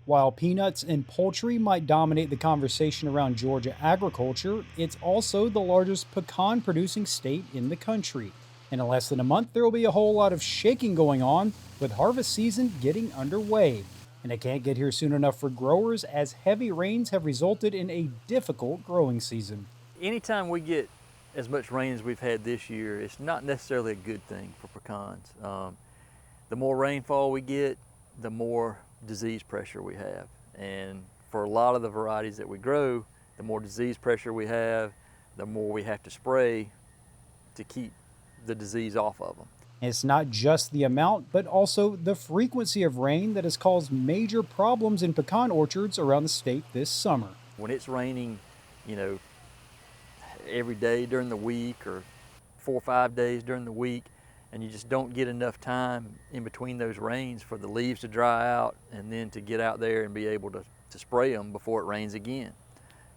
While peanuts and poultry might dominate the conversation around Georgia agriculture, it's also the largest pecan producing state in the country. And in less than a month, there will be a whole lot of shaking going on, with harvest season getting underway. And it can't get here soon enough for growers, as heavy rains have resulted in a difficult growing season. Anytime we get as much rain as we've had this year, it's not necessarily a good thing for pecans. The more rainfall we get, the more disease pressure we have. And for a lot of the varieties that we grow, the more disease pressure we have, the more we have to spray to keep the disease off of them. It's not just the amount, but also the frequency of rain that has caused major problems in pecan orchards around the state this summer. When it's raining, you know, every day during the week or 4 or 5 days during the week, and you just don't get enough time in between those rains for the leaves to dry out and then to get out there and be able to spray them before it rains again.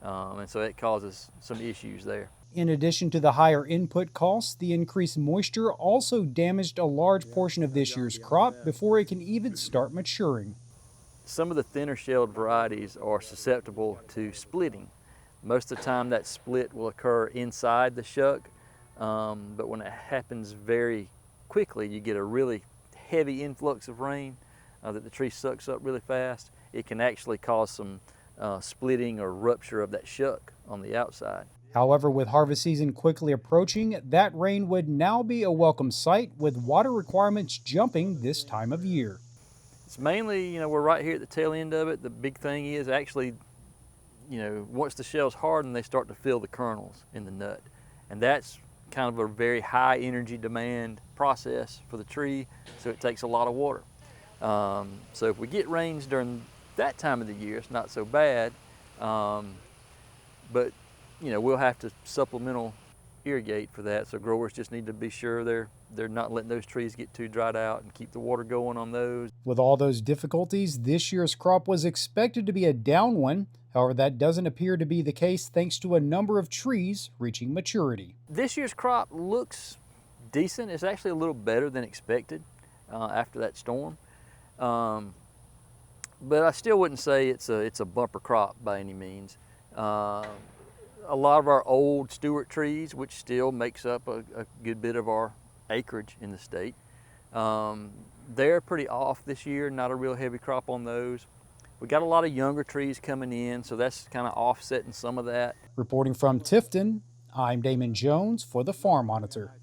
And so it causes some issues there. In addition to the higher input costs, the increased moisture also damaged a large portion of this year's crop before it can even start maturing. Some of the thinner shelled varieties are susceptible to splitting. Most of the time that split will occur inside the shuck, but when it happens very quickly, you get a really heavy influx of rain that the tree sucks up really fast. It can actually cause some splitting or rupture of that shuck on the outside. However, with harvest season quickly approaching, that rain would now be a welcome sight, with water requirements jumping this time of year. It's mainly, we're right here at the tail end of it. The big thing is actually, once the shells harden, they start to fill the kernels in the nut. And that's kind of a very high energy demand process for the tree, so it takes a lot of water. So if we get rains during that time of the year, it's not so bad. But we'll have to supplemental irrigate for that. So growers just need to be sure they're not letting those trees get too dried out and keep the water going on those. With all those difficulties, this year's crop was expected to be a down one. However, that doesn't appear to be the case thanks to a number of trees reaching maturity. This year's crop looks decent. It's actually a little better than expected after that storm. But I still wouldn't say it's a bumper crop by any means. A lot of our old Stewart trees, which still makes up a good bit of our acreage in the state, they're pretty off this year, not a real heavy crop on those. We got a lot of younger trees coming in, so that's kind of offsetting some of that. Reporting from Tifton, I'm Damon Jones for the Farm Monitor.